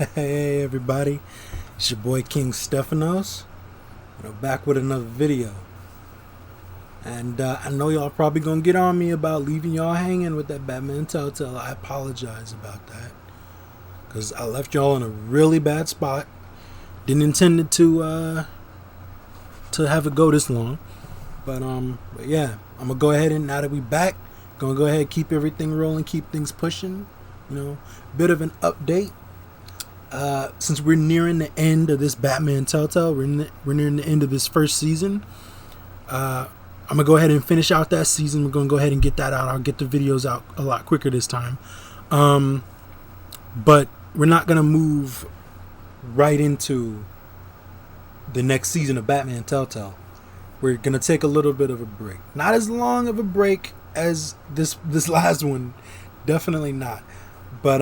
Hey everybody, it's your boy King Stephanos, back with another video. And I know y'all probably gonna get on me about leaving y'all hanging with that Batman Telltale. I apologize about that, because I left y'all in a really bad spot. Didn't intend it to have it go this long, but yeah, I'm gonna go ahead and now that we back, gonna go ahead and keep everything rolling, keep things pushing. Bit of an update. Since we're nearing the end of this Batman Telltale, we're nearing the end of this first season. I'm gonna go ahead and finish out that season. We're gonna go ahead and get that out. I'll get the videos out a lot quicker this time. But we're not gonna move right into the next season of Batman Telltale. We're gonna take a little bit of a break. Not as long of a break as this last one. Definitely not. But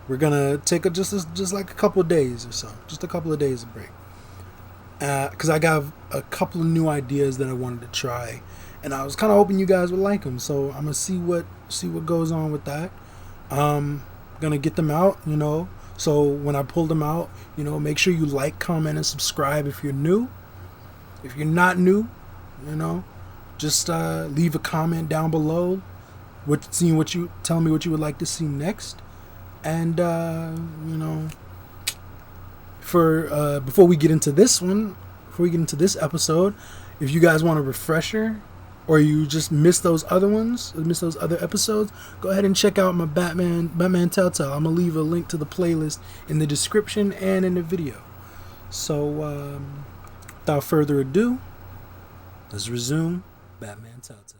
we're gonna take just like a couple of days or so, just a couple of days of break, because I got a couple of new ideas that I wanted to try, and I was kind of hoping you guys would like them. So I'm gonna see what goes on with that. Gonna get them out, So when I pull them out, make sure you like, comment, and subscribe if you're new. If you're not new, just leave a comment down below. Tell me what you would like to see next. And before we get into this episode, if you guys want a refresher, or you just missed those other episodes, go ahead and check out my Batman Telltale. I'm gonna leave a link to the playlist in the description and in the video. So without further ado, let's resume Batman Telltale.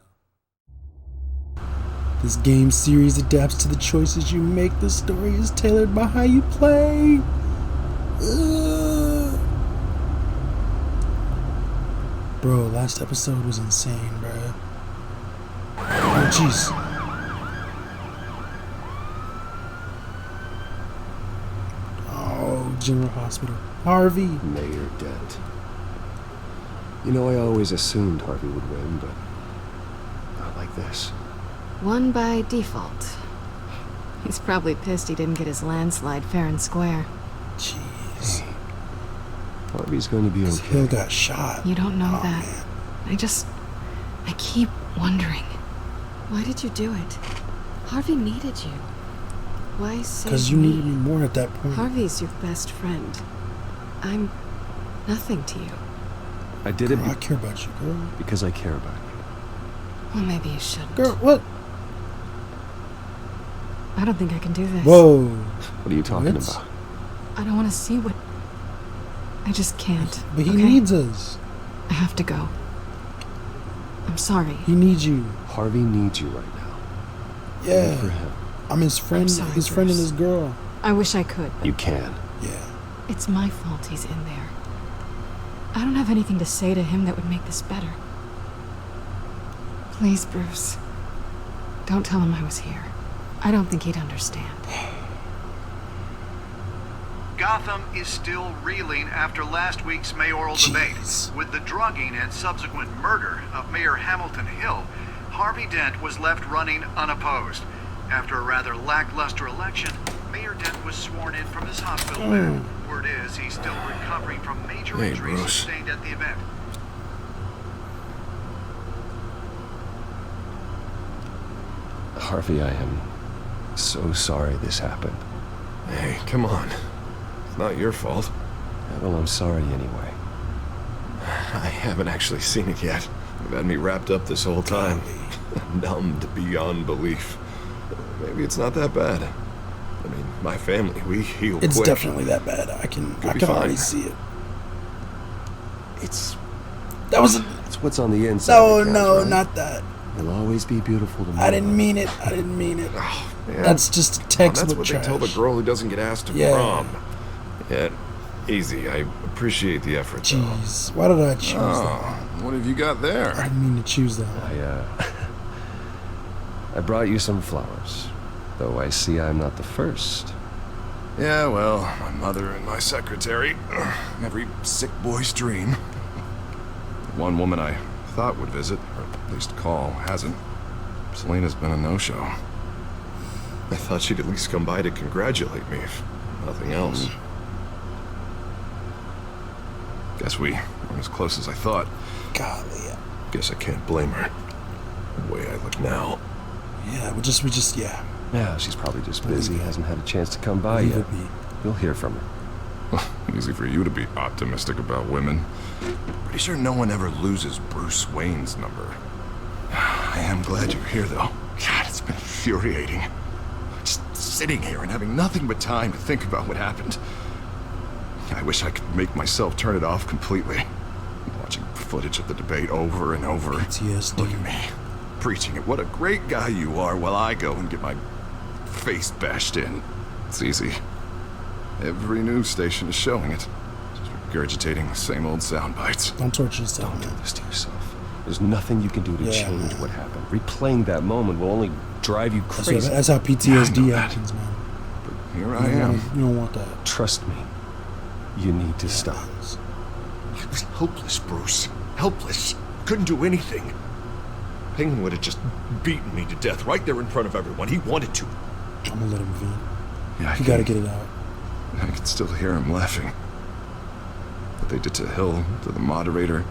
This game series adapts to the choices you make. The story is tailored by how you play. Bro, last episode was insane, bro. Oh, jeez. Oh, General Hospital. Harvey. Mayor Dent. I always assumed Harvey would win, but not like this. Won by default. He's probably pissed he didn't get his landslide fair and square. Jeez. Hey, Harvey's going to be okay. Hill got shot. You don't know that. Man. I keep wondering. Why did you do it? Harvey needed you. Why say because you needed me more at that point. Harvey's your best friend. I'm nothing to you. I did it. I care about you, girl. Because I care about you. Well, maybe you shouldn't. Girl, what? I don't think I can do this. Whoa. What are you talking about? I don't want to see what... I just can't. But he needs us. I have to go. I'm sorry. He needs you. Harvey needs you right now. Yeah. Good for him. I'm his friend. Sorry, his friend and Bruce. his girl. I wish I could. You can. Yeah. It's my fault he's in there. I don't have anything to say to him that would make this better. Please, Bruce. Don't tell him I was here. I don't think he'd understand. Gotham is still reeling after last week's mayoral debate. With the drugging and subsequent murder of Mayor Hamilton Hill, Harvey Dent was left running unopposed. After a rather lackluster election, Mayor Dent was sworn in from his hospital bed. Word is he's still recovering from major injuries sustained at the event. Harvey, I am so sorry this happened. Hey, come on. It's not your fault. Yeah, well, I'm sorry anyway. I haven't actually seen it yet. You've had me wrapped up this whole time. Numbed beyond belief. Maybe it's not that bad. I mean, my family, we heal It's quick. definitely that bad. I can already see it. It's It's what's on the inside. No, right? not that. It'll always be beautiful to me. I didn't mean it. Oh, man. That's just textbook That's what trash. they tell the girl who doesn't get asked to prom. Yeah, easy. I appreciate the effort, though. Jeez, why did I choose that? What have you got there? I didn't mean to choose that. I brought you some flowers, though I see I'm not the first. Yeah, well, my mother and my secretary. Every sick boy's dream. One woman I thought would visit, or at least call, hasn't. Selena's been a no-show. I thought she'd at least come by to congratulate me. Nothing else. Guess we weren't as close as I thought. Golly, yeah. Guess I can't blame her. The way I look now. Yeah, we just, yeah. Yeah, she's probably just busy, hasn't had a chance to come by Leave yet. it be. You'll hear from her. Easy for you to be optimistic about women. Pretty sure no one ever loses Bruce Wayne's number. I am glad you're here, though. God, it's been infuriating. Just sitting here and having nothing but time to think about what happened. I wish I could make myself turn it off completely. Watching footage of the debate over and over. PTSD. Look at me, preaching at what a great guy you are while I go and get my face bashed in. It's easy. Every news station is showing it. Just regurgitating the same old sound bites. Don't torture yourself, Don't do man. this to yourself. There's nothing you can do to Yeah, change man. what happened. Replaying that moment will only drive you crazy. That's how PTSD that. happens, man. But here You I don't am. wanna- You don't want that. Trust me. You need to stop. I was hopeless, Bruce. Helpless. Couldn't do anything. Penguin would have just beaten me to death right there in front of everyone. He wanted to. I'm gonna let him vent. Yeah, You gotta get it out. I can still hear him laughing. What they did to Hill, to the moderator.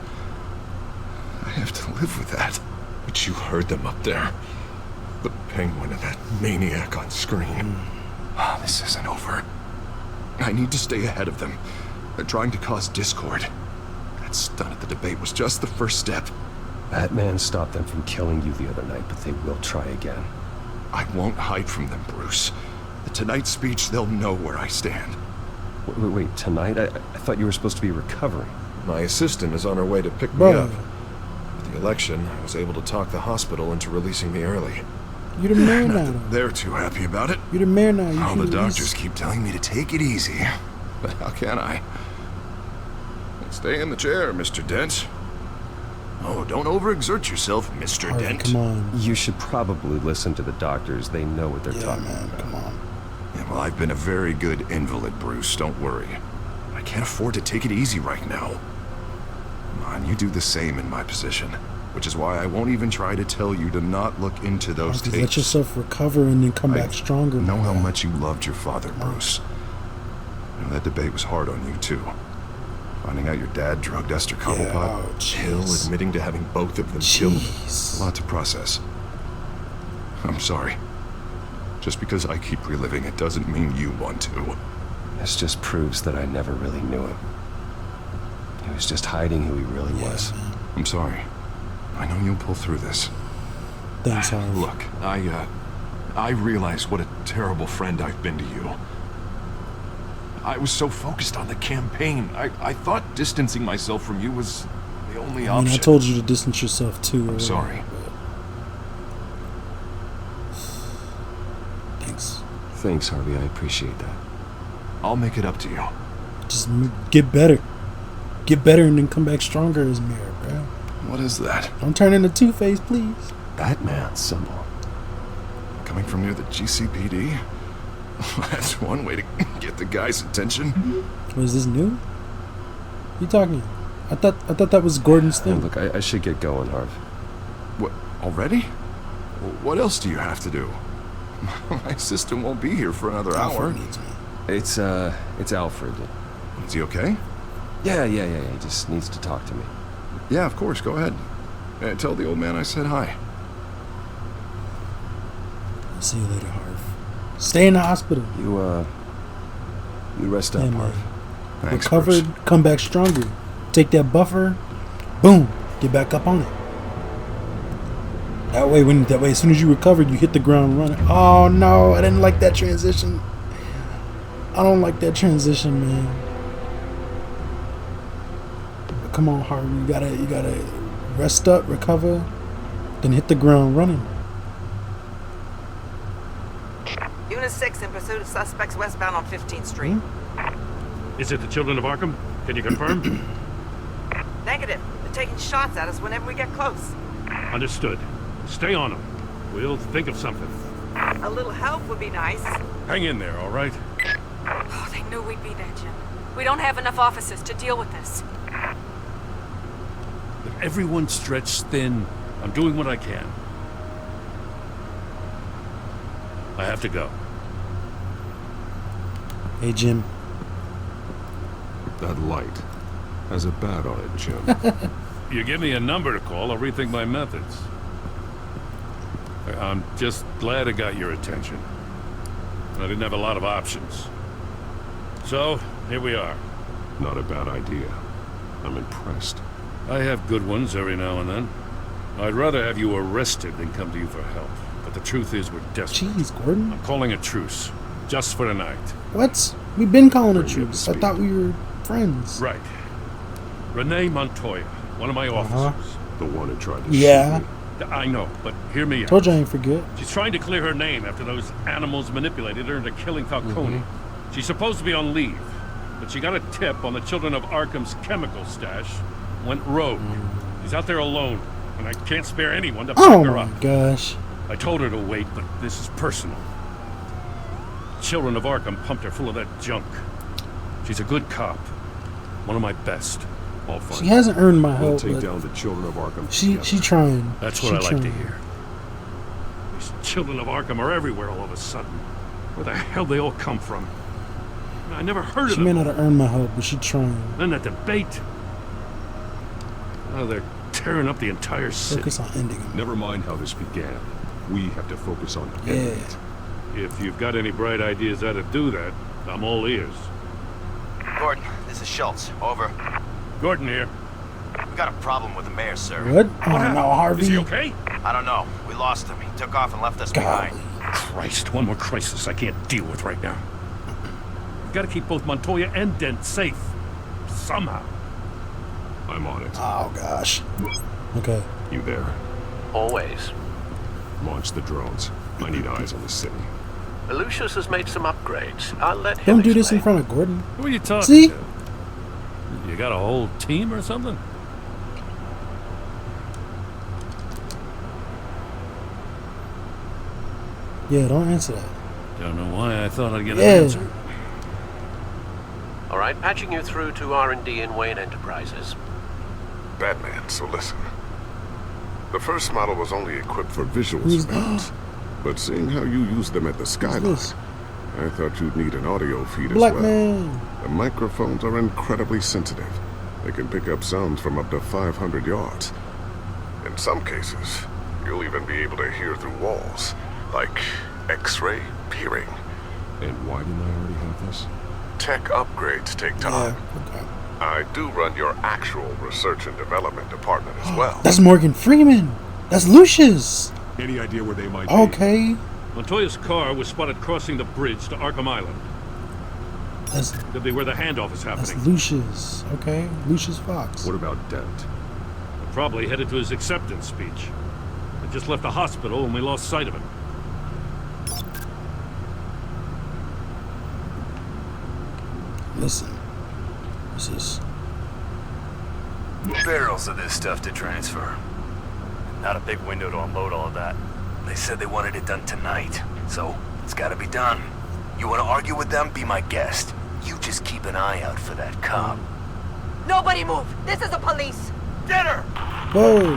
I have to live with that. But you heard them up there. The Penguin and that maniac on screen. This isn't over. I need to stay ahead of them. They're trying to cause discord. That stunt at the debate was just the first step. Batman stopped them from killing you the other night, but they will try again. I won't hide from them, Bruce. The Tonight speech, they'll know where I stand. Wait, tonight? I thought you were supposed to be recovering. My assistant is on her way to pick me Bro, up. With the election, I was able to talk the hospital into releasing me early. you're the mayor Not now. that they're too happy about it. You're the mayor now. You All can the at least- doctors keep telling me to take it easy. But how can I? Stay in the chair, Mr. Dent. Oh, don't overexert yourself, Mr. Harvey, Dent. come on. You should probably listen to the doctors. They know what they're Yeah, talking man, about. come on. Yeah, well, I've been a very good invalid, Bruce. Don't worry. I can't afford to take it easy right now. Come on, you do the same in my position. Which is why I won't even try to tell you to not look into those Harvey, tapes. let yourself recover and then come back stronger. Know man. how much you loved your father, Bruce. You know, that debate was hard on you, too. Finding out your dad drugged Esther Cobblepot, oh, Hill jeez. admitting to having both of them killed. Jeez. A lot to process. I'm sorry. Just because I keep reliving it doesn't mean you want to. This just proves that I never really knew him. He was just hiding who he really Yeah, was. man. I'm sorry. I know you'll pull through this. Thanks, Harvey. Look, I realize what a terrible friend I've been to you. I was so focused on the campaign. I thought distancing myself from you was the only I mean, option. I told you to distance yourself too. I'm sorry. Thanks. Thanks, Harvey. I appreciate that. I'll make it up to you. Just get better. Get better and then come back stronger as mayor, bro. What is that? Don't turn into Two-Face, please. Batman symbol. Coming from near the GCPD? That's one way to get the guy's attention. Was this new? You talking? I thought that was Gordon's Hey, thing. look, I should get going, Harv. What, already? What else do you have to do? My assistant won't be here for another hour. Alfred needs me. It's Alfred. Is he okay? Yeah. He just needs to talk to me. Yeah, of course. Go ahead. Tell the old man I said hi. I'll see you later, Harv. Stay in the hospital. You rest Yeah, up, man. Harv. Thanks, Recovered, Bruce. come back stronger. Take that buffer, boom, get back up on it. That way, as soon as you recover, you hit the ground running. Oh no, I didn't like that transition. I don't like that transition, man. Come on, Harvey, you gotta rest up, recover, then hit the ground running. Unit 6 in pursuit of suspects westbound on 15th Street. Is it the Children of Arkham? Can you confirm? Negative. They're taking shots at us whenever we get close. Understood. Stay on them. We'll think of something. A little help would be nice. Hang in there, all right? Oh, they knew we'd be there, Jim. We don't have enough officers to deal with this. Everyone's stretched thin. I'm doing what I can. I have to go. Hey, Jim. That light has a bat on it, Jim. You give me a number to call, I'll rethink my methods. I'm just glad I got your attention. I didn't have a lot of options. So, here we are. Not a bad idea. I'm impressed. I have good ones every now and then. I'd rather have you arrested than come to you for help. But the truth is we're desperate. Jeez, Gordon. I'm calling a truce. Just for tonight. What? We've been calling a Bring him to truce. I speak. thought we were friends. Right. Renee Montoya, one of my officers. The one who tried to Yeah. shoot me. I know, but hear me out. Told you I ain't forget. She's trying to clear her name after those animals manipulated her into killing Falcone. She's supposed to be on leave, but she got a tip on the Children of Arkham's chemical stash, went rogue. She's out there alone, and I can't spare anyone to back Oh her my up. gosh. I told her to wait, but this is personal. Children of Arkham pumped her full of that junk. She's a good cop, one of my best. I'll find She hasn't earned my We'll help, take but down the children of Arkham she together. trying. That's She what I like to trying. hear. These Children of Arkham are everywhere all of a sudden. Where the hell they all come from? I never heard of She may them. not have earned my help, but she trying. Then that debate. Oh, they're tearing up the entire city. Focus on ending him. Never mind how this began. We have to focus on Yeah. ending it. If you've got any bright ideas how to do that, I'm all ears. Gordon, this is Schultz. Over. Gordon here. We got a problem with the mayor, sir. What? Oh What happened? no, Harvey. Is he okay? I don't know. We lost him. He took off and left us Golly. behind. Christ, one more crisis I can't deal with right now. We've got to keep both Montoya and Dent safe. Somehow. I'm on it. Oh gosh. Okay. You there? Always. Launch the drones. I need eyes on the city. Lucius has made some upgrades. I'll let him Don't do this in explain. front of Gordon. Who are you talking See? to? You got a whole team or something? Yeah, don't answer that. Don't know why I thought I'd get Yeah. an answer. All right, patching you through to R&D in Wayne Enterprises. Batman, so listen. The first model was only equipped for visual Who's- surveillance, but seeing how you use them at the Who's skyline, this? I thought you'd need an audio feed Black as well. man. The microphones are incredibly sensitive. They can pick up sounds from up to 500 yards. In some cases, you'll even be able to hear through walls, like X-ray peering. And why didn't I already have this? Tech upgrades take Yeah. time. Okay. I do run your actual research and development department as well. That's Morgan Freeman. That's Lucius. Any idea where they might be? Okay. Montoya's car was spotted crossing the bridge to Arkham Island. That's Could be where the handoff is that's happening. Lucius. Okay. Lucius Fox. What about Dent? Probably headed to his acceptance speech. I just left the hospital and we lost sight of him. Listen. This is Barrels of this stuff to transfer. Not a big window to unload all of that. They said they wanted it done tonight, so it's gotta be done. You wanna argue with them? Be my guest. You just keep an eye out for that cop. Nobody move. This is the police. Get her! whoa.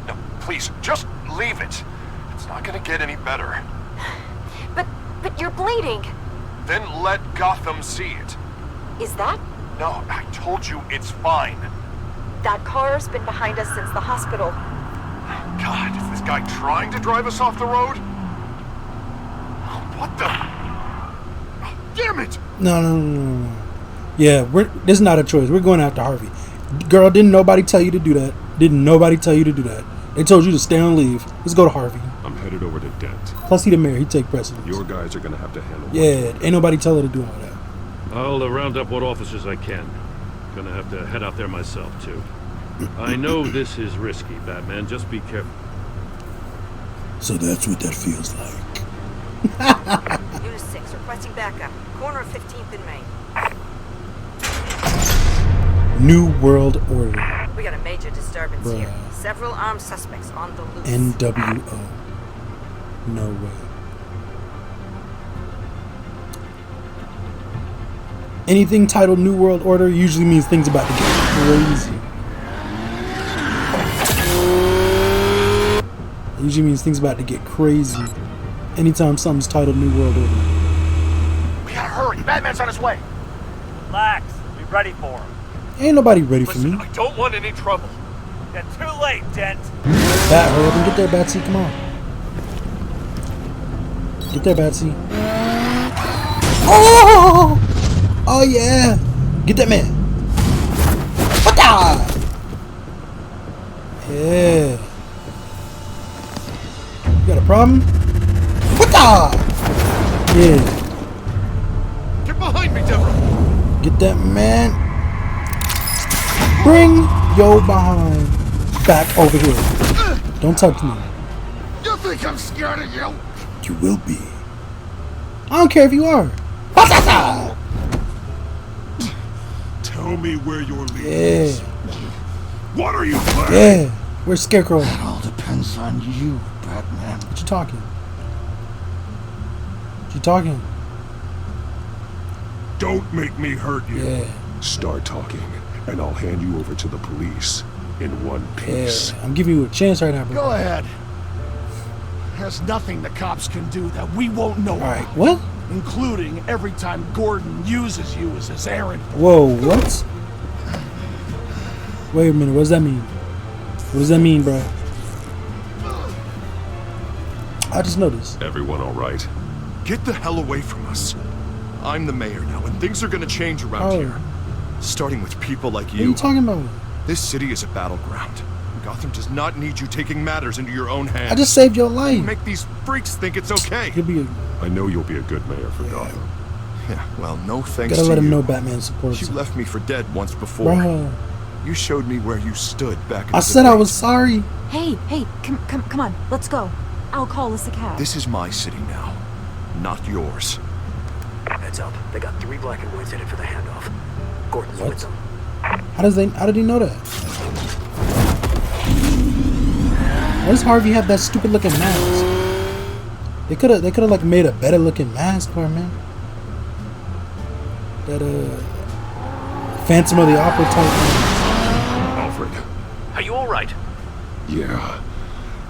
No, please, just leave it. It's not gonna get any better. But you're bleeding. Then let Gotham see it. Is that? No, I told you it's fine. That car's been behind us since the hospital. God, is this guy trying to drive us off the road? What the? Oh, damn it! No. Yeah, this is not a choice. We're going after Harvey. Girl, didn't nobody tell you to do that? Didn't nobody tell you to do that? They told you to stay on leave. Let's go to Harvey. I'm headed over to Dent. Plus, he the mayor. He take precedence. Your guys are gonna have to handle Yeah, ain't nobody tell her to do all that. I'll round up what officers I can. Gonna have to head out there myself, too. I know this is risky, Batman. Just be careful. So that's what that feels like. Unit 6, requesting backup. Corner of 15th and Main. New World Order. We got a major disturbance Bruh. here. Several armed suspects on the loose. NWO. No way. Anything titled New World Order usually means things about to get crazy. usually means things about to get crazy. Anytime something's titled New World Order. We gotta hurry. Batman's on his way. Relax. Be ready for him. Ain't nobody ready for me. I don't want any trouble. You're too late, Dent. Bat, hurry up and get there, Batsy. Come on. Get there, Batsy. Oh! Oh, yeah. Get that man. What the? Yeah. You got a problem? What the? Yeah. Get behind me, Deborah. Get that man. Bring your behind back over here. Don't touch me. You think I'm scared of you? You will be. I don't care if you are. Tell me where you're leading. Yeah. What are you planning? Yeah. Where's Scarecrow? That all depends on you, Batman. What you talking? What you talking? Don't make me hurt you. Yeah. Start talking, and I'll hand you over to the police in one piece. Yeah. I'm giving you a chance right now, bro. Go ahead. There's nothing the cops can do that we won't know Alright, about. what? Including every time Gordon uses you as his errand. Whoa, what? Wait a minute, what does that mean? What does that mean, bro? I just noticed. Everyone all right? Get the hell away from us. I'm the mayor now, and things are gonna change around here. Starting with people like What are you talking about? This city is a battleground. Gotham does not need you taking matters into your own hands. I just saved your life. You make these freaks think it's okay. I know you'll be a good mayor for Gotham. Yeah, well, no thanks Gotta to let him you. know Batman supports You him. left me for dead once before. Bruh. You showed me where you stood back in I the said I debate. was sorry. Hey, come on, let's go. I'll call us a cab. This is my city now, not yours. Heads up. They got 3 black and whites headed for the handoff. Gordon's What? with them. How did he know that? Why does Harvey have that stupid looking mask? They could have like made a better looking mask for him, man. That Phantom of the Opera type. Alfred. Are you all right? Yeah,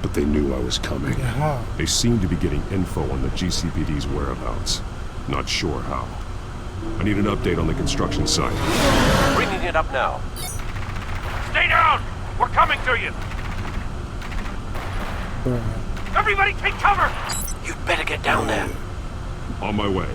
but they knew I was coming. Yeah, how? They seemed to be getting info on the GCPD's whereabouts. Not sure how. I need an update on the construction site. Bringing it up now. Stay down! We're coming to you! Bruh. Everybody take cover! You'd better get down there. On my way.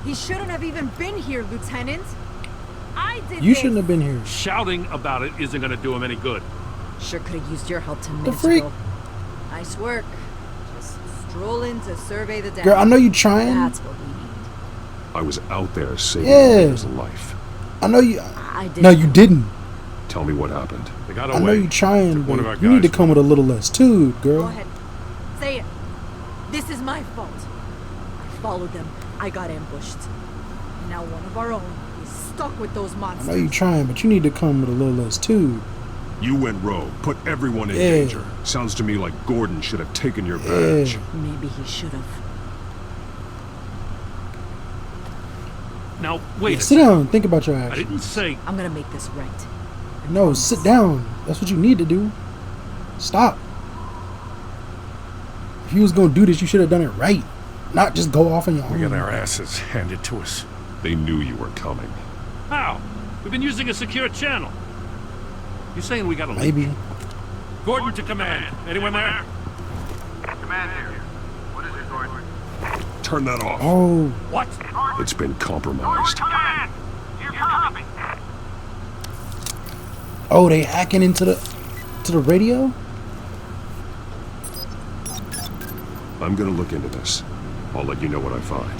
He shouldn't have even been here, Lieutenant. I did You this. shouldn't have been here. Shouting about it isn't gonna do him any good. Sure could have used your help 10 The minutes freak? ago. Nice work. Just stroll in to survey the damage. Girl, I know you trying. That's what we need. I was out there saving Yeah. Mayor's life. I know you. I did. No, you didn't. Tell me what happened. They got I away. know you trying, Took one but of our you need to guys. come with a little less too, girl. Go ahead. Say it. This is my fault. I followed them. I got ambushed. Now one of our own is stuck with those I monsters. know you trying, but you need to come with a little less too. You went rogue, put everyone in Yeah. danger. Sounds to me like Gordon should have taken your badge. Maybe he should have. Now, wait. Sit down and think about your I actions. didn't say. I'm gonna make this right. No, sit down. That's what you need to do. Stop. If you was gonna do this, you should have done it right. Not just go off on your own. We got our asses handed to us. They knew you were coming. How? We've been using a secure channel. You saying we gotta leave? Maybe. Gordon to command. Anyone there? Command here. What is it, Gordon? Turn that off. Oh. What? It's been compromised. Command! You copy. Oh, they hacking into the radio? I'm gonna look into this. I'll let you know what I find.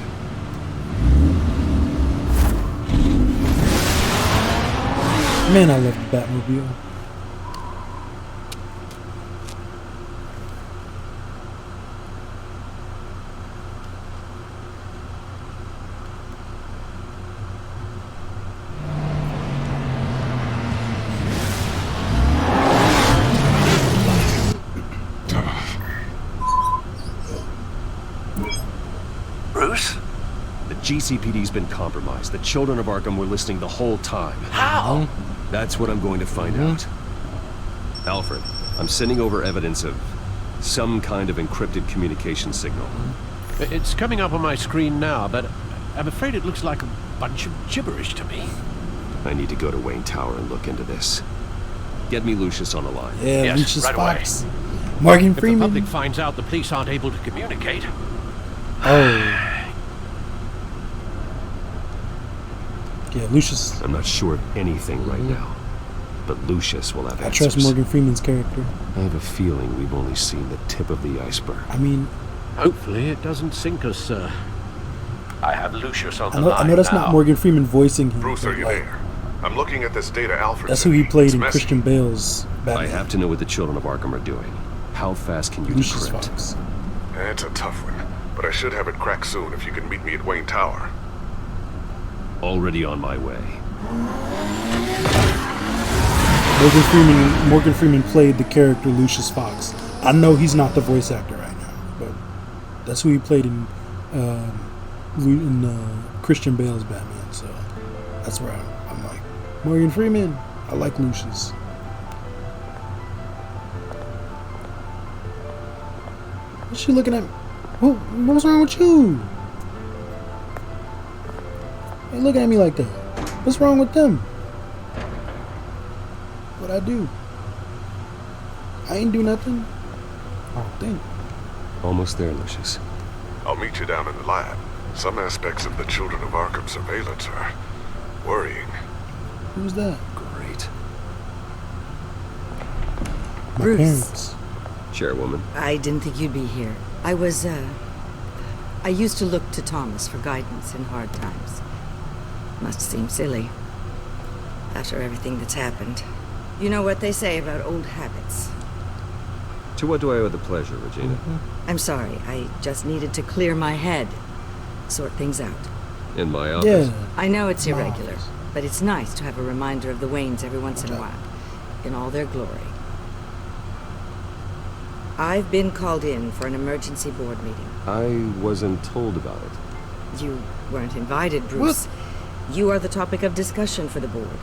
Man, I love the Batmobile. GCPD's been compromised. The children of Arkham were listening the whole time. How? That's what I'm going to find out. Alfred, I'm sending over evidence of some kind of encrypted communication signal. It's coming up on my screen now, but I'm afraid it looks like a bunch of gibberish to me. I need to go to Wayne Tower and look into this. Get me Lucius on the line. Yeah, Yes, Lucius right Fox. away. Morgan If the Freeman. public finds out the police aren't able to communicate, Oh. Yeah, Lucius. I'm not sure of anything right now, but Lucius will have I answers. trust Morgan Freeman's character. I have a feeling we've only seen the tip of the iceberg. I mean, hopefully it doesn't sink us, sir. I have Lucius on the I line know that's now. not Morgan Freeman voicing him. Bruce, but, are you like, there? I'm looking at this data Alfred that's sent who he me. played It's in messy. Christian Bale's Batman. I have to know what the children of Arkham are doing. How fast can you Lucius decrypt? Fox. It's a tough one, but I should have it cracked soon if you can meet me at Wayne Tower. Already on my way. Morgan Freeman played the character Lucius Fox. I know he's not the voice actor right now, but that's who he played in Christian Bale's Batman. So that's where I'm like, Morgan Freeman. I like Lucius. What's you looking at? What's wrong with you? Hey, look at me like that. What's wrong with them? What'd I do? I ain't do nothing. I don't think. Almost there, Lucius. I'll meet you down in the lab. Some aspects of the Children of Arkham surveillance are worrying. Who's that? Great. My Bruce. parents. Chairwoman. I didn't think you'd be here. I used to look to Thomas for guidance in hard times. Must seem silly. After everything that's happened. You know what they say about old habits. To what do I owe the pleasure, Regina? I'm sorry, I just needed to clear my head. Sort things out. In my office? Yeah. I know it's My irregular, office. but it's nice to have a reminder of the Waynes every once in a while. In all their glory. I've been called in for an emergency board meeting. I wasn't told about it. You weren't invited, Bruce. You are the topic of discussion for the board.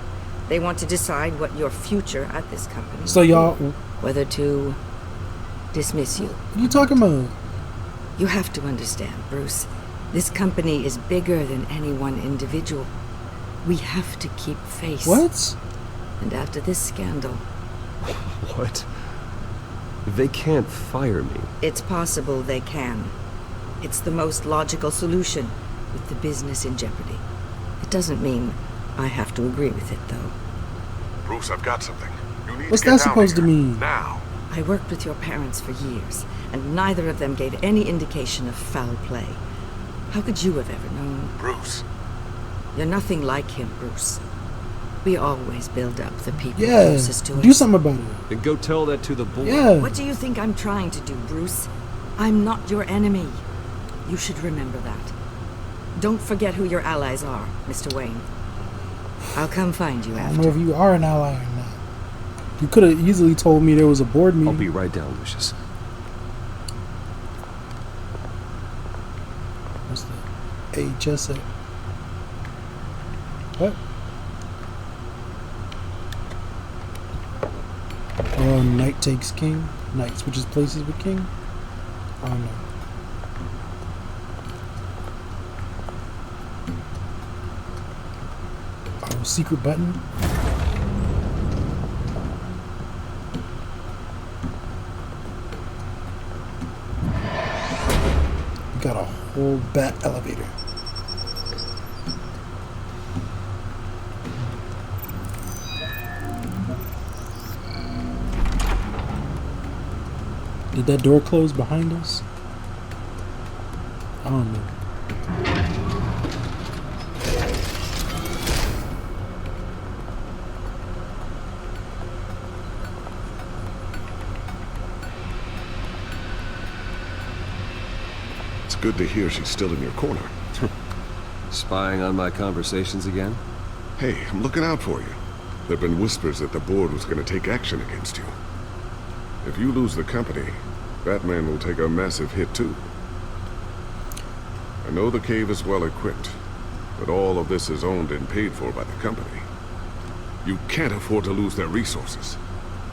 They want to decide what your future at this company So will be. y'all, Whether to dismiss you. what are you talking about? You have to understand, Bruce. This company is bigger than any one individual. We have to keep face. What? And after this scandal, What? They can't fire me. it's possible they can. It's the most logical solution with the business in jeopardy. It doesn't mean I have to agree with it, though. Bruce, I've got something. You need What's to get that down supposed to here. mean? Now. I worked with your parents for years, and neither of them gave any indication of foul play. How could you have ever known? Bruce. You're nothing like him, Bruce. We always build up the people Yeah. closest to us. Do something about it. Then go tell that to the board. Yeah. What do you think I'm trying to do, Bruce? I'm not your enemy. You should remember that. Don't forget who your allies are, Mr. Wayne. I'll come find you I after. don't know if you are an ally or not. You could have easily told me there was a board meeting. I'll be right down, Lucius. What's the AHS at? What? Knight takes king. Knight switches places with king. I don't know. Oh, secret button. We got a whole bat elevator. Did that door close behind us? I don't know. It's good to hear she's still in your corner. Spying on my conversations again? Hey, I'm looking out for you. There've been whispers that the board was going to take action against you. If you lose the company, Batman will take a massive hit too. I know the cave is well equipped, but all of this is owned and paid for by the company. You can't afford to lose their resources.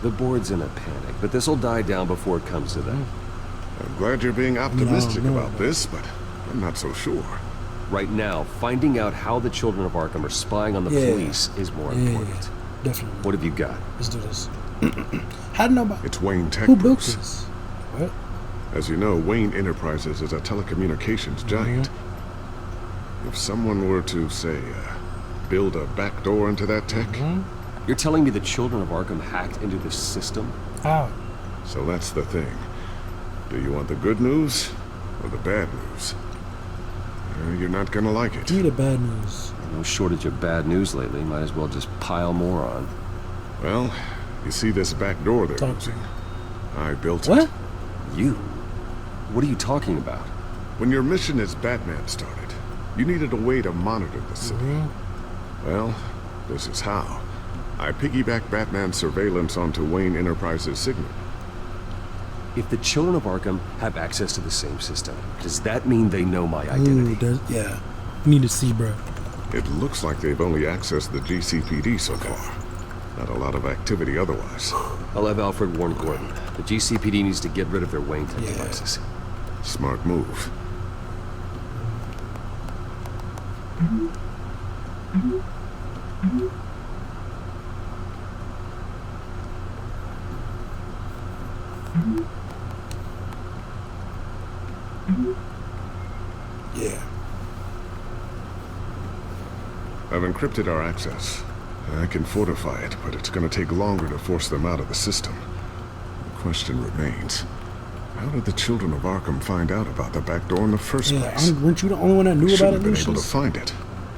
The board's in a panic, but this'll die down before it comes to that. I'm glad you're being optimistic about this, but I'm not so sure. Right now, finding out how the children of Arkham are spying on the police is more important. Definitely. What have you got? Let's do this. How do nobody? It's Wayne Tech. Who built this? What? As you know, Wayne Enterprises is a telecommunications giant. If someone were to, say, build a backdoor into that tech... You're telling me the children of Arkham hacked into this system? How? So that's the thing. Do you want the good news or the bad news? You're not gonna like it. Give me the bad news. No shortage of bad news lately. Might as well just pile more on. Well, you see this back door they're using? I built it. What? You? What are you talking about? When your mission as Batman started, you needed a way to monitor the city. Well, this is how. I piggybacked Batman's surveillance onto Wayne Enterprises' signal. If the children of Arkham have access to the same system, does that mean they know my identity? Yeah. You need to see, bro. It looks like they've only accessed the GCPD so far. Not a lot of activity otherwise. I'll have Alfred warn Gordon. The GCPD needs to get rid of their Wayne Tech devices. Smart move. Yeah. I've encrypted our access. I can fortify it, but it's gonna take longer to force them out of the system. The question remains, how did the children of Arkham find out about the back door in the first place? Weren't you the only one that knew about it, Shouldn't have been able to Lucius? find it.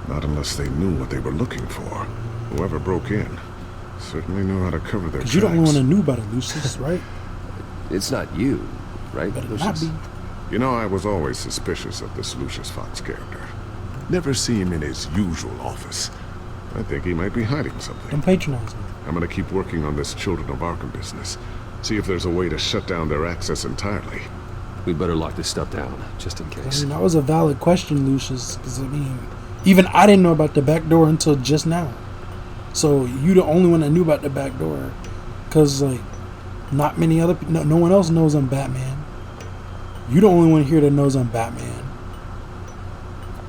Not unless they knew what they were looking for. Whoever broke in certainly knew how to cover their tracks. Because you're the only one that knew about it, Lucius, right? It's not you, right, But it Lucius? not be. You know, I was always suspicious of this Lucius Fox character. Never see him in his usual office. I think he might be hiding something. Don't patronize me. I'm gonna keep working on this Children of Arkham business. See if there's a way to shut down their access entirely. We better lock this stuff down, just in I case. mean, that was a valid question, Lucius. Because, I mean, even I didn't know about the back door until just now. So, you the only one that knew about the back door. Because, like, not many other people, no one else knows I'm Batman. You the only one here that knows I'm Batman.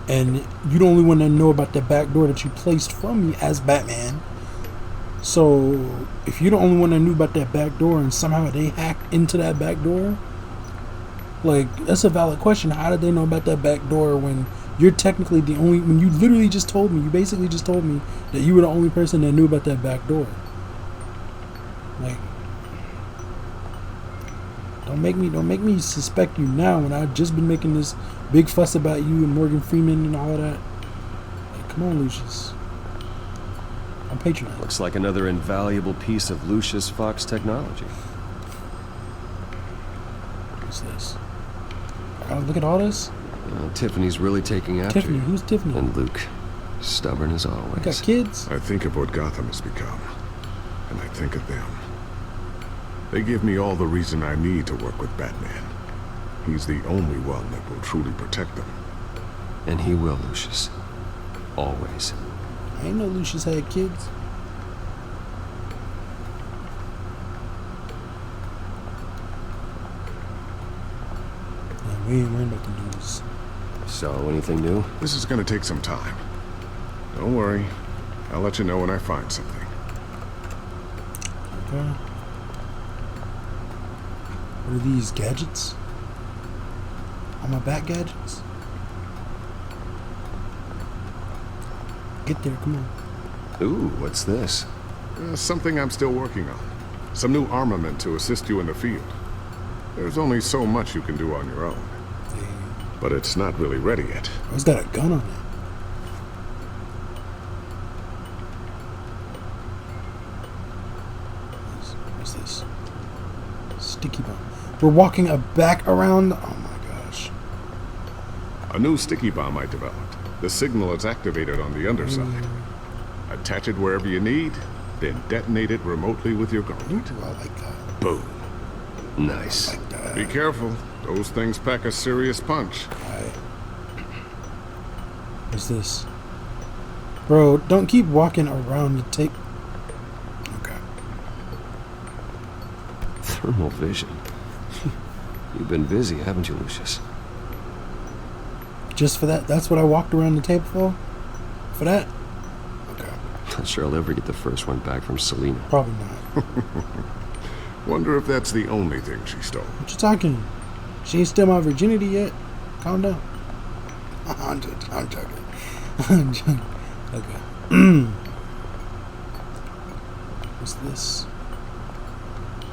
And you the only one that know about the back door that you placed from me as Batman. So, if you're the only one that knew about that back door and somehow they hacked into that back door, like, that's a valid question. How did they know about that back door when you're technically the only, when you literally just told me, you basically just told me that you were the only person that knew about that back door. Like, don't make me suspect you now when I've just been making this big fuss about you and Morgan Freeman and all that. Like, come on, Lucius. I'm patronizing. Looks like another invaluable piece of Lucius Fox technology. What's this? Look at all this. Tiffany's really taking after Tiffany, you. who's Tiffany? And Luke, stubborn as always. You got kids? I think of what Gotham has become, and I think of them. They give me all the reason I need to work with Batman. He's the only one that will truly protect them. And he will, Lucius. Always. I ain't know Lucius had kids. Yeah, we ain't worried about the news. So, anything new? This is gonna take some time. Don't worry. I'll let you know when I find something. Okay. What are these gadgets? All my bat gadgets? Get there, come on. Ooh, what's this? Something I'm still working on. Some new armament to assist you in the field. There's only so much you can do on your own. But it's not really ready yet. Oh, it's got a gun on it. What's this? Sticky bomb. We're walking back around. Oh my gosh. A new sticky bomb I developed. The signal is activated on the underside. Attach it wherever you need, then detonate it remotely with your gauntlet. Ooh, I like that. Boom. Nice. Be careful. Those things pack a serious punch. What's this? Bro, don't keep walking around the tape. Okay. Thermal vision. You've been busy, haven't you, Lucius? Just for that? That's what I walked around the table for? For that? Okay. Not sure I'll ever get the first one back from Selena. Probably not. Wonder if that's the only thing she stole. What you talking? She ain't still my virginity yet. Calm down. I'm joking. I'm joking. Okay. What's this?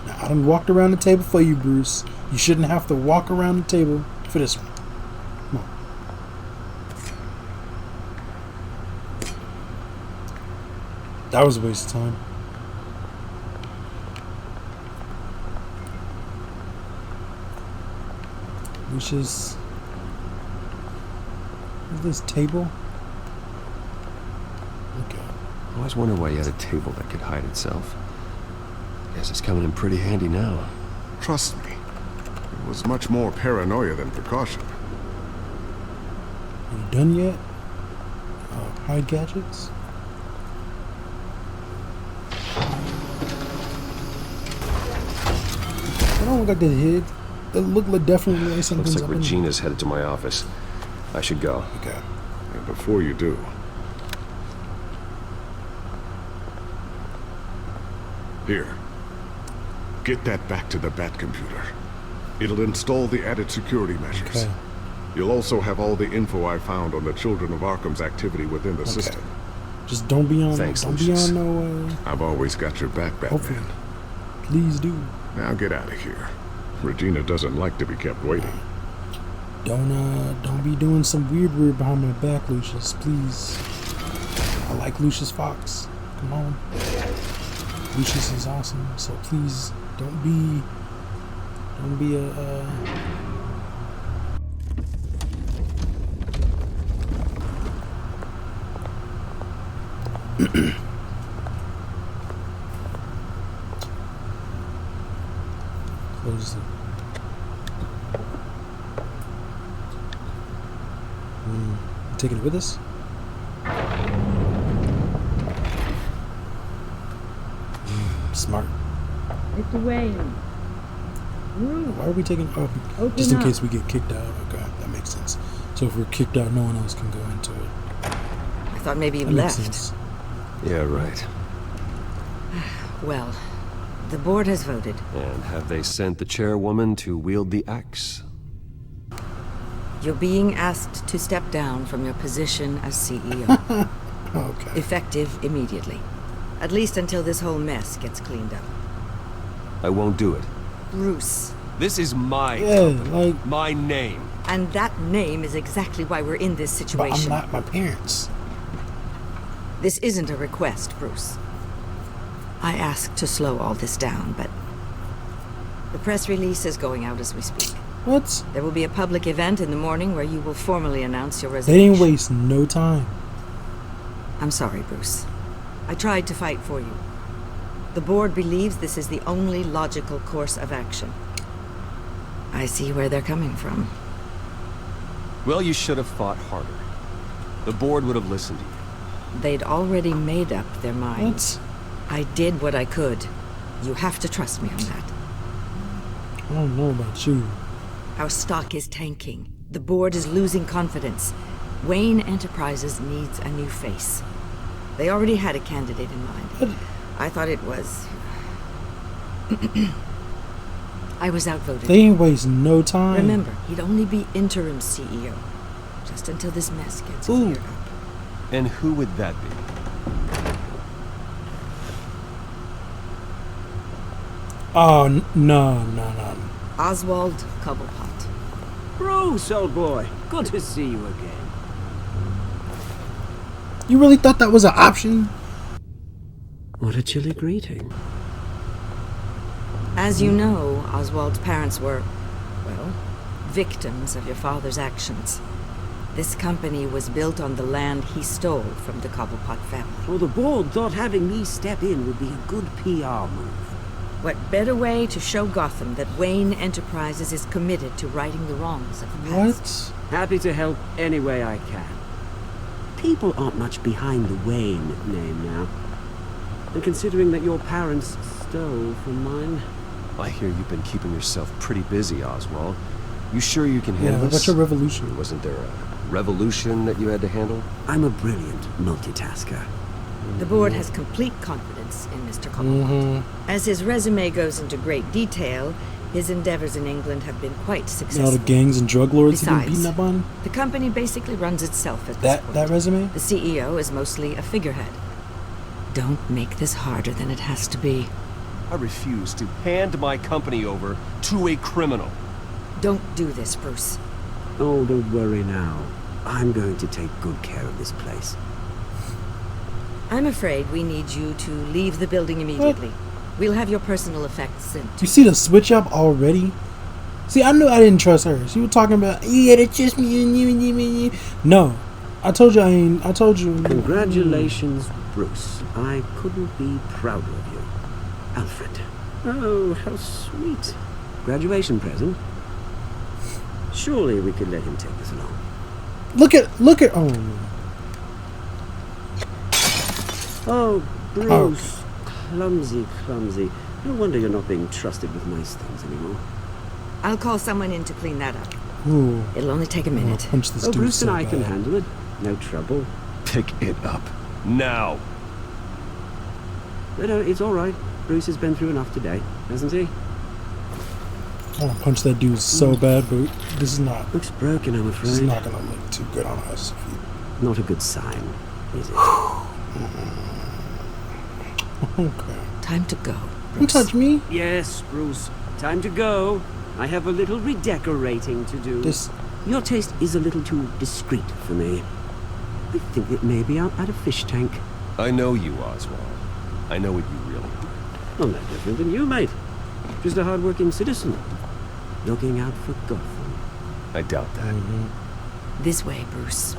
Now, I done walked around the table for you, Bruce. You shouldn't have to walk around the table for this one. Come on. That was a waste of time. Lucius. What's this table? Okay. I always wondered why you had a table that could hide itself. Guess it's coming in pretty handy now. Trust me, it was much more paranoia than precaution. Are you done yet? Hide gadgets? They don't look like they hid. They look like definitely like something's Looks like up in Regina's headed to my office. I should go. Okay. And before you do, here, get that back to the Bat computer. It'll install the added security measures. Okay. You'll also have all the info I found on the Children of Arkham's activity within the system. Just don't be on. Thanks, don't Lucius. be on no. I've always got your back, Batman. Hopefully. Please do. Now get out of here. Regina doesn't like to be kept waiting. Don't be doing some weird behind my back, Lucius. Please. I like Lucius Fox. Come on. Lucius is awesome. So please don't be a. Close it. Taking it with us? Smart. Mr. Wayne. Why are we taking? Oh, just in case we get kicked out. Okay, that makes sense. So if we're kicked out, no one else can go into it. I thought maybe you That makes left. sense. Yeah, right. Well, the board has voted. And have they sent the chairwoman to wield the axe? You're being asked to step down from your position as CEO. Okay. Effective immediately. At least until this whole mess gets cleaned up. I won't do it. Bruce. This is my company, like my name. And that name is exactly why we're in this But situation. I'm not my parents. This isn't a request, Bruce. I asked to slow all this down, but the press release is going out as we speak. What? There will be a public event in the morning where you will formally announce your They resignation. didn't waste no time. I'm sorry, Bruce. I tried to fight for you. The board believes this is the only logical course of action. I see where they're coming from. Well, you should have fought harder. The board would have listened to you. They'd already made up their minds. What? I did what I could. You have to trust me on that. I don't know about you. Our stock is tanking. The board is losing confidence. Wayne Enterprises needs a new face. They already had a candidate in mind. I thought it was... I was outvoted. They ain't waste no time. Remember, he'd only be interim CEO. Just until this mess gets cleared up. And who would that be? Oh, no. Oswald Cobblepot. Bruce, old boy. Good to see you again. You really thought that was an option? What a chilly greeting. As you know, Oswald's parents were, well, victims of your father's actions. This company was built on the land he stole from the Cobblepot family. So the board thought having me step in would be a good PR move. What better way to show Gotham that Wayne Enterprises is committed to righting the wrongs of the past? What? Happy to help any way I can. People aren't much behind the Wayne name now. And considering that your parents stole from mine... I hear you've been keeping yourself pretty busy, Oswald. You sure you can handle what this? about your revolution? Wasn't there a revolution that you had to handle? I'm a brilliant multitasker. The board has complete confidence in Mr. Commandant. As his resume goes into great detail, his endeavors in England have been quite successful. All the gangs and drug lords he's been Besides, beating up on? the company basically runs itself at this point. That resume? The CEO is mostly a figurehead. Don't make this harder than it has to be. I refuse to hand my company over to a criminal. Don't do this, Bruce. Oh, don't worry now. I'm going to take good care of this place. I'm afraid we need you to leave the building immediately. We'll have your personal effects sent. You see the switch up already? See, I knew I didn't trust her. She was talking about, yeah, it's just me. No. I told you I ain't. I told you. Congratulations, Bruce. I couldn't be prouder of you. Alfred. Oh, how sweet. Graduation present. Surely we could let him take this along. Look at, Oh, Bruce. Clumsy. No wonder you're not being trusted with nice things anymore. I'll call someone in to clean that up. Ooh. It'll only take a minute. Punch this dude Bruce so and I can bad. handle it. No trouble. Pick it up. Now. No, it's all right. Bruce has been through enough today, hasn't he? I want to punch that dude so bad, but this is not. Looks broken, I'm afraid. This is not going to look too good on us. Not a good sign, is it? Okay. Time to go. Don't touch me. Yes, Bruce. Time to go. I have a little redecorating to do. Your taste is a little too discreet for me. I think it may be out at a fish tank. I know you, Oswald. I know what you really are. I'm no different than you, mate. Just a hard-working citizen. Looking out for Gotham. I doubt that. This way, Bruce.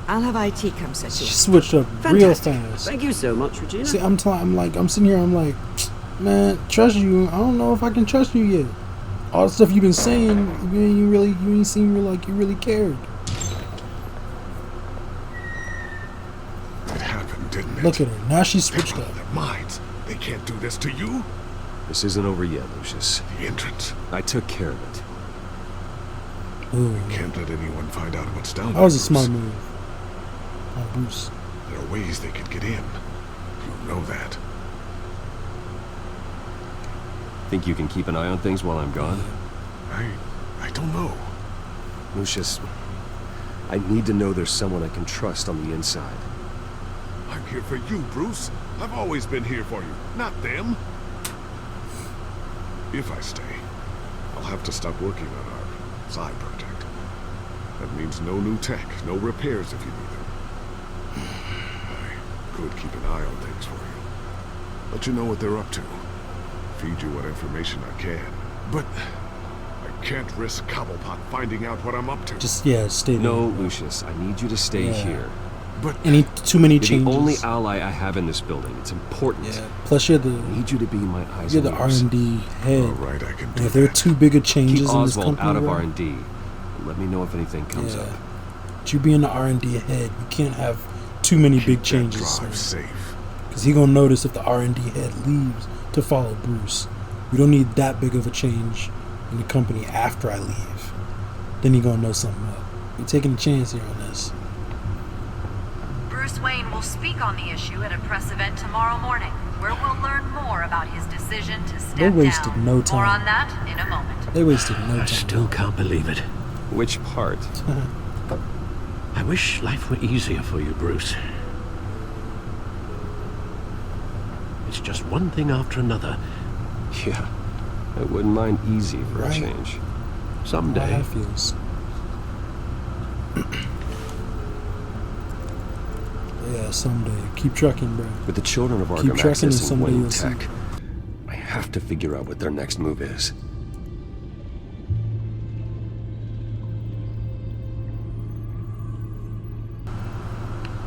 I'll have IT come set you up. She switched up real fast. Thank you so much, Regina. See, I'm sitting here, I'm like, man, trust you. I don't know if I can trust you yet. All the stuff you've been saying, you ain't seem like you really cared. It happened, didn't it? Look at her. Now she's switched up. Their minds. They can't do this to you. This isn't over yet, Lucius. The entrance. I took care of it. Ooh. We can't let anyone find out what's down there. That was a Bruce. smart move. Oh, Bruce. There are ways they could get in. You know that. Think you can keep an eye on things while I'm gone? I don't know. Lucius, I need to know there's someone I can trust on the inside. I'm here for you, Bruce. I've always been here for you, not them. If I stay, I'll have to stop working on our side project. That means no new tech, no repairs if you need them. I could keep an eye on things for you. Let you know what they're up to. Feed you what information I can. But I can't risk Cobblepot finding out what I'm up to. Just, stay there. No, Lucius, I need you to stay here. But too many you're changes. the only ally I have in this building. It's important. Yeah. Plus, I need you to be my eyes You're and the ears. R&D head. All right, I can do if there are too big of changes Keep in this Oswald company, out of right? R&D. Let me know if anything comes up. But you being the R&D head, you can't have too many big changes. Drive safe. Because he gonna notice if the R&D head leaves to follow Bruce. We don't need that big of a change in the company after I leave. Then he gonna know something up. You're taking a chance here on this. Bruce Wayne will speak on the issue at a press event tomorrow morning, where we'll learn more about his decision to step down. They wasted no time. More on that in a moment. They wasted no time. I still can't believe it. Which part? I wish life were easier for you, Bruce. It's just one thing after another. Yeah, I wouldn't mind easy for a change. Someday. How that feels. Yeah, someday. Keep trucking, bro. With the children of Keep Arkham trucking and accessing someday Wayne you'll see. Tech, I have to figure out what their next move is.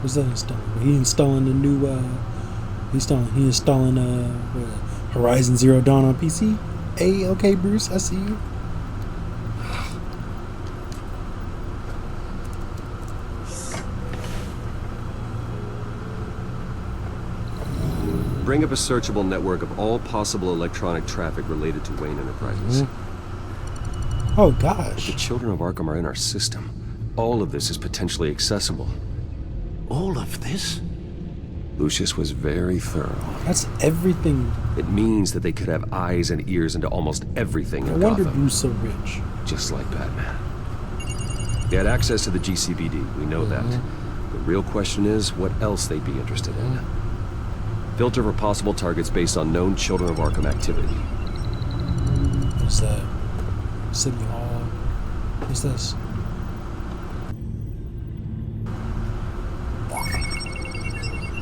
What's that installing? He installing the new he installing Horizon Zero Dawn on PC. Hey, okay, Bruce, I see you. Bring up a searchable network of all possible electronic traffic related to Wayne Enterprises. Oh, gosh. The children of Arkham are in our system. All of this is potentially accessible. All of this? Lucius was very thorough. That's everything. It means that they could have eyes and ears into almost everything in No wonder Gotham. Bruce so rich. Just like Batman. They had access to the GCPD, we know that. The real question is, what else they'd be interested in. Filter for possible targets based on known Children of Arkham activity. What's that? City Hall. What's this?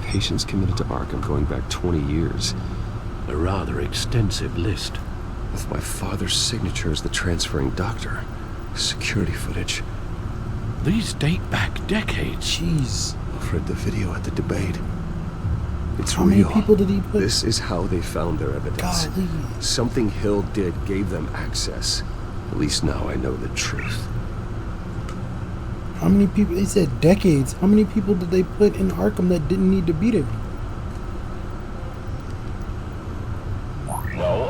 Patients committed to Arkham going back 20 years. A rather extensive list. With my father's signature as the transferring doctor. Security footage. These date back decades. Jeez. I've read the video at the debate. It's How real. many people did he put? This is how they found their evidence. Golly. Something Hill did gave them access. At least now I know the truth. How many people? They said decades. How many people did they put in Arkham that didn't need to be there? No,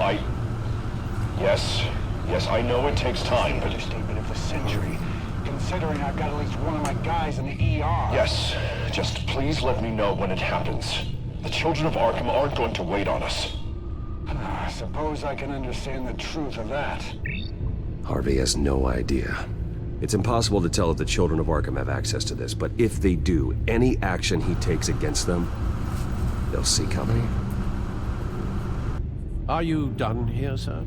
Yes, I know it takes time, but... Understatement of the century, considering I've got at least one of my guys in the ER. Yes, just please let me know when it happens. The children of Arkham aren't going to wait on us. I suppose I can understand the truth of that. Harvey has no idea. It's impossible to tell if the children of Arkham have access to this, but if they do, any action he takes against them, they'll see coming. Are you done here, sir?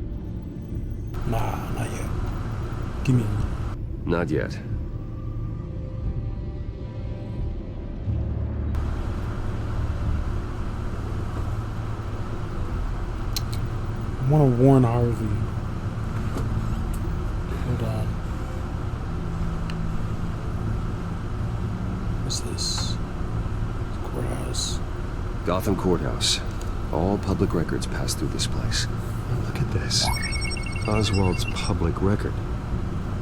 Nah, not yet. Give me a minute. Not yet. I want to warn Harvey. Hold on. What's this? Courthouse. Gotham Courthouse. All public records pass through this place. Now look at this. Oswald's public record.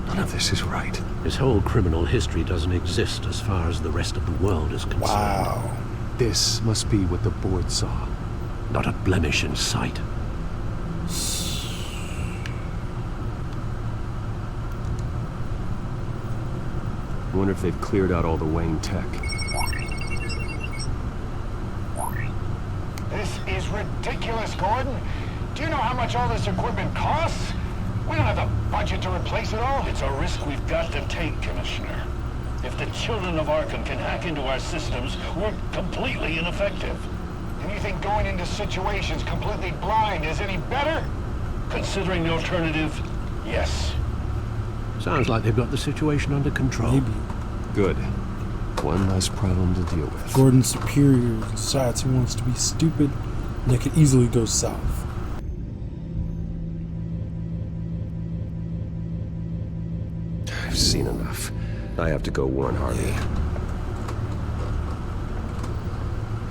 None of this is right. His whole criminal history doesn't exist as far as the rest of the world is concerned. Wow. This must be what the board saw. Not a blemish in sight. I wonder if they've cleared out all the Wayne tech. This is ridiculous, Gordon. Do you know how much all this equipment costs? We don't have the budget to replace it all. It's a risk we've got to take, Commissioner. If the children of Arkham can hack into our systems, we're completely ineffective. And you think going into situations completely blind is any better? Considering the alternative, yes. Sounds like they've got the situation under control. Maybe. Good. One less problem to deal with. Gordon's superior decides he wants to be stupid, and that could easily go south. I've seen enough. I have to go warn Harvey.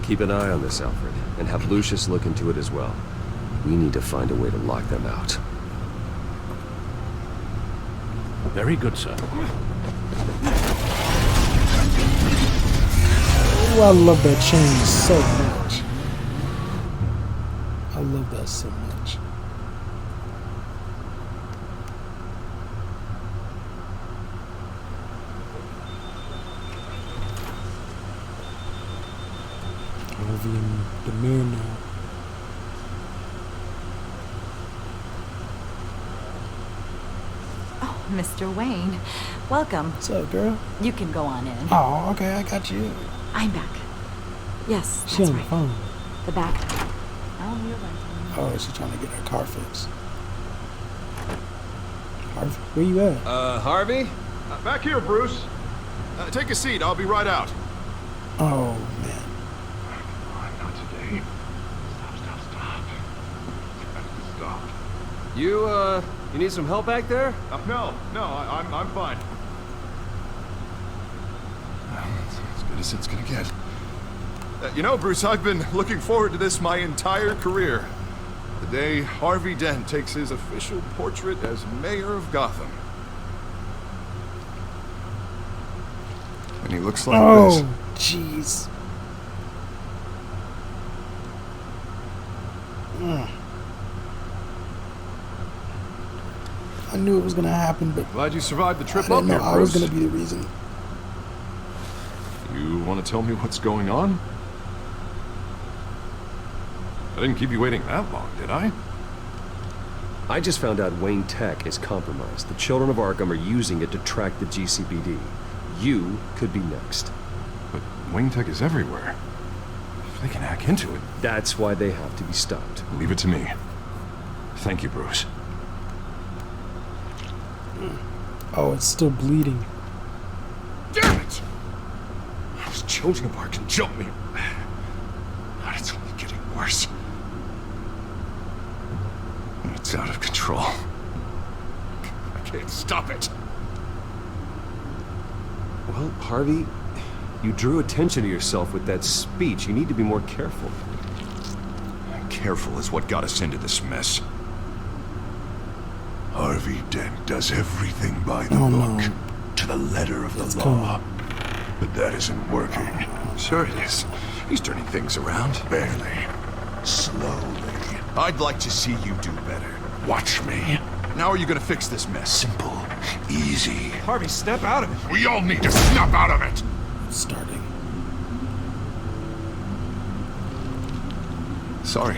Keep an eye on this, Alfred, and have Lucius look into it as well. We need to find a way to lock them out. Very good, sir. Oh, I love that chain so much. I love that so much. Harvey and the mirror now. Oh, Mr. Wayne. Welcome. What's up, girl? You can go on in. Oh, okay, I got you. I'm back. Yes, She that's on the right. phone. The back. Oh, you're right. Oh, she's trying to get her car fixed. Harvey, where you at? Harvey? Back here, Bruce. Take a seat. I'll be right out. Oh, man. Not today. Stop. You need some help back there? No, I'm fine. As good as it's gonna get. You know, Bruce, I've been looking forward to this my entire career. The day Harvey Dent takes his official portrait as mayor of Gotham. And he looks like this. Oh, jeez. I knew it was gonna happen, but Glad you survived the trip I up didn't here, know I was Bruce. gonna be the reason. You want to tell me what's going on? I didn't keep you waiting that long, did I? I just found out Wayne Tech is compromised. The children of Arkham are using it to track the GCPD. You could be next. But Wayne Tech is everywhere. If they can hack into it. That's why they have to be stopped. Leave it to me. Thank you, Bruce. Oh, it's still bleeding. Damn it! Those children of Arkham jumped me. God, it's only getting worse. It's out of control. I can't stop it. Well, Harvey, you drew attention to yourself with that speech. You need to be more careful. Careful is what got us into this mess. Harvey Dent does everything by the book, to the letter of the law. But that isn't working. Sure it is. He's turning things around. Barely. Slowly. I'd like to see you do better. Watch me. Now are you gonna fix this mess? Simple. Easy. Harvey, snap out of it. We all need to snap out of it. Starting. Sorry.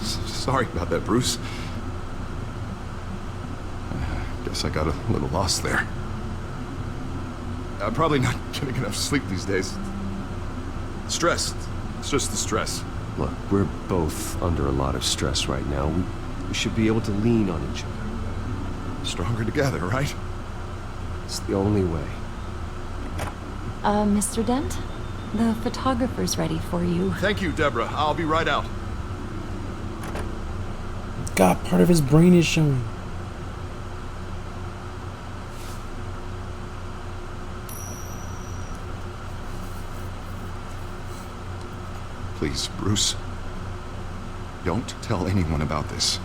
Sorry about that, Bruce. Guess I got a little lost there. I'm probably not getting enough sleep these days. Stress. It's just the stress. Look, we're both under a lot of stress right now. We should be able to lean on each other. Stronger together, right? It's the only way. Mr. Dent? The photographer's ready for you. Thank you, Deborah. I'll be right out. God, part of his brain is showing. Please, Bruce. Don't tell anyone about this.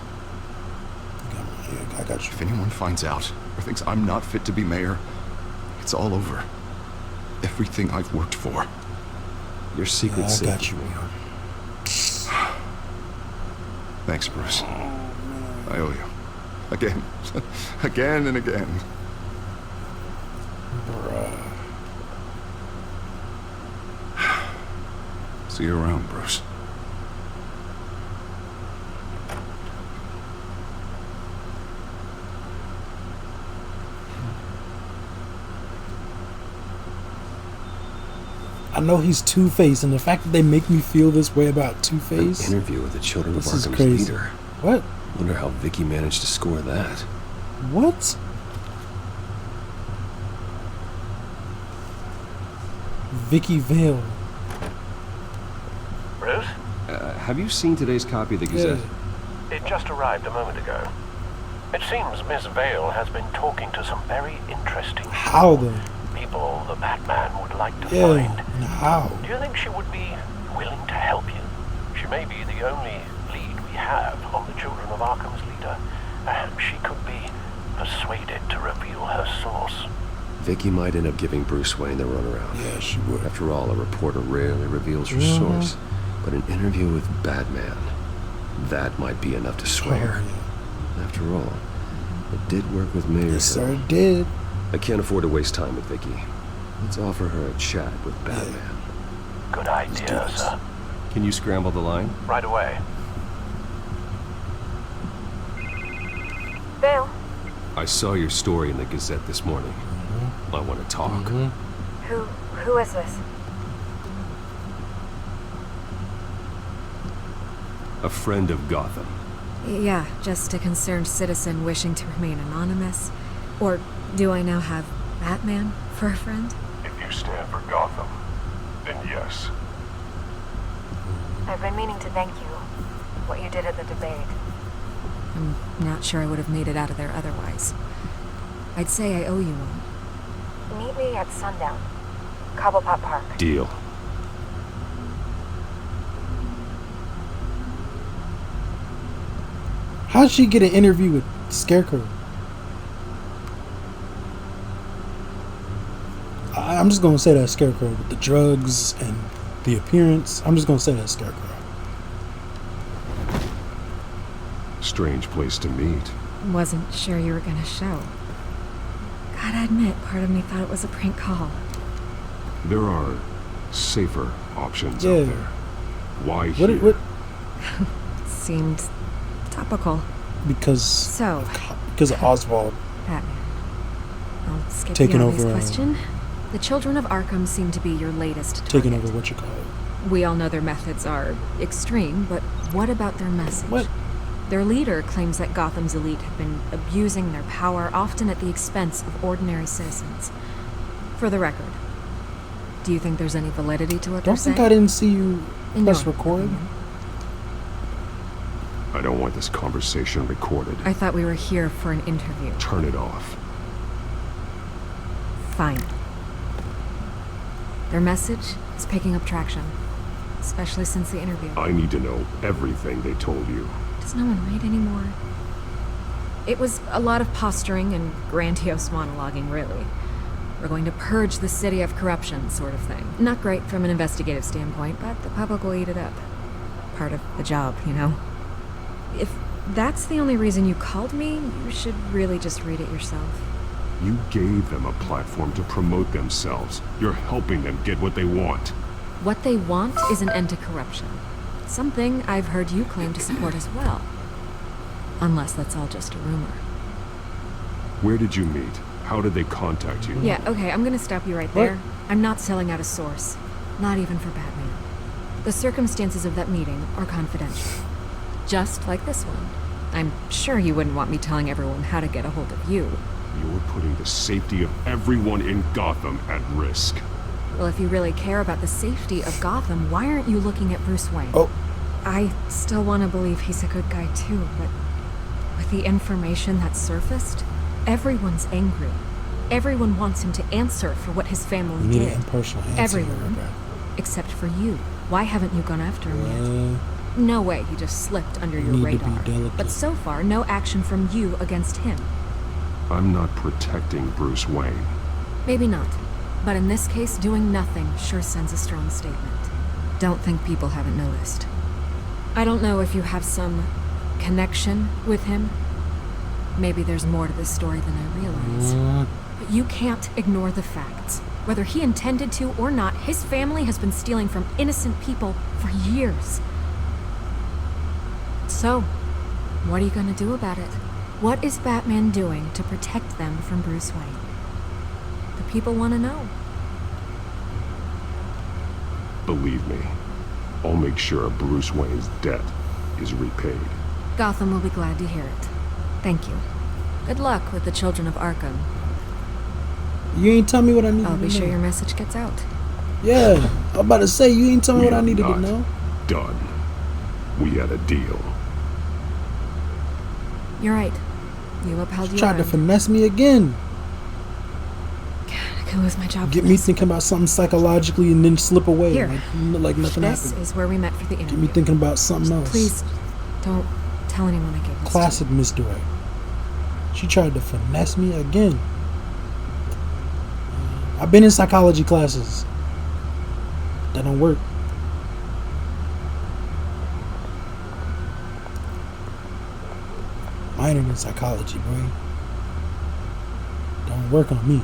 I got you. If anyone finds out or thinks I'm not fit to be mayor, it's all over. Everything I've worked for. Your secret I got you. Thanks, Bruce. I owe you. Again. Again and again. Bruh. See you around, Bruce. I know he's Two-Face, and the fact that they make me feel this way about Two-Face. An interview with the children of This is Arkham's crazy. leader. What? Wonder how Vicky managed to score that. What? Vicky Vale. Bruce? Have you seen today's copy of the Gazette? It just arrived a moment ago. It seems Miss Vale has been talking to some very interesting How though? people the Batman would like to Yeah, find. and how? Do you think she would be willing to help you? She may be the only lead we have on the children of Arkham's leader. Perhaps she could be persuaded to reveal her source. Vicky might end up giving Bruce Wayne the runaround. Yeah, she would. After all, a reporter rarely reveals her source. But an interview with Batman, that might be enough to sway her. After all, it did work with Mayor. Yes, sir, it did. I can't afford to waste time with Vicky. Let's offer her a chat with Batman. Good idea, sir. Can you scramble the line? Right away. Vale, I saw your story in the Gazette this morning. I want to talk. who is this? A friend of Gotham. Yeah, just a concerned citizen wishing to remain anonymous. Or do I now have Batman for a friend? If you stand for Gotham, then yes. I've been meaning to thank you. What you did at the debate. I'm not sure I would have made it out of there otherwise. I'd say I owe you one. Meet me at sundown. Cobblepot Park. Deal. How'd she get an interview with Scarecrow? I'm just gonna say that Scarecrow with the drugs and the appearance. I'm just gonna say that Scarecrow. Strange place to meet. Wasn't sure you were gonna show. Gotta admit, part of me thought it was a prank call. There are safer options out there. Why What? here? Seemed topical. Because of Oswald Batman. I'll skip taking the obvious over. question. The children of Arkham seem to be your latest target. Taking over what you call it. We all know their methods are extreme, but what about their message? What? Their leader claims that Gotham's elite have been abusing their power, often at the expense of ordinary citizens. For the record, do you think there's any validity to what they're saying? Don't think I didn't see you press record. I don't want this conversation recorded. I thought we were here for an interview. Turn it off. Fine. Their message is picking up traction, especially since the interview. I need to know everything they told you. Does no one read anymore? It was a lot of posturing and grandiose monologuing, really. We're going to purge the city of corruption, sort of thing. Not great from an investigative standpoint, but the public will eat it up. Part of the job, you know? If that's the only reason you called me, you should really just read it yourself. You gave them a platform to promote themselves. You're helping them get what they want. What they want is an end to corruption. Something I've heard you claim to support as well. Unless that's all just a rumor. Where did you meet? How did they contact you? Yeah, okay, I'm gonna stop you right there. I'm not selling out a source. Not even for Batman. The circumstances of that meeting are confidential. Just like this one. I'm sure you wouldn't want me telling everyone how to get a hold of you. You're putting the safety of everyone in Gotham at risk. Well, if you really care about the safety of Gotham, why aren't you looking at Bruce Wayne? Oh. I still want to believe he's a good guy too, but with the information that surfaced, everyone's angry. Everyone wants him to answer for what his family You need did. an impersonal answer. Everyone. Except for you. Why haven't you gone after him yet? No way he just slipped under your need to be radar. delicate. But so far, no action from you against him. I'm not protecting Bruce Wayne. Maybe not. But in this case, doing nothing sure sends a strong statement. Don't think people haven't noticed. I don't know if you have some connection with him. Maybe there's more to this story than I realize. But you can't ignore the facts. Whether he intended to or not, his family has been stealing from innocent people for years. So, what are you gonna do about it? What is Batman doing to protect them from Bruce Wayne? The people want to know. Believe me, I'll make sure Bruce Wayne's debt is repaid. Gotham will be glad to hear it. Thank you. Good luck with the children of Arkham. You ain't tell me what I need to know. I'll be sure your message gets out. Yeah, I'm about to say, you ain't tell me what I needed to know. Done. We had a deal. You're right. You upheld your Tried to word. finesse me again. I could lose my job. Get for me this. thinking about something psychologically and then slip away. Here. Like nothing This happened. is where we met for the interview. Get me thinking about something else. Please, don't tell anyone I gave this Classic misdirect. She tried to finesse me again. I've been in psychology classes. That don't work. Minored in psychology, boy. Don't work on me.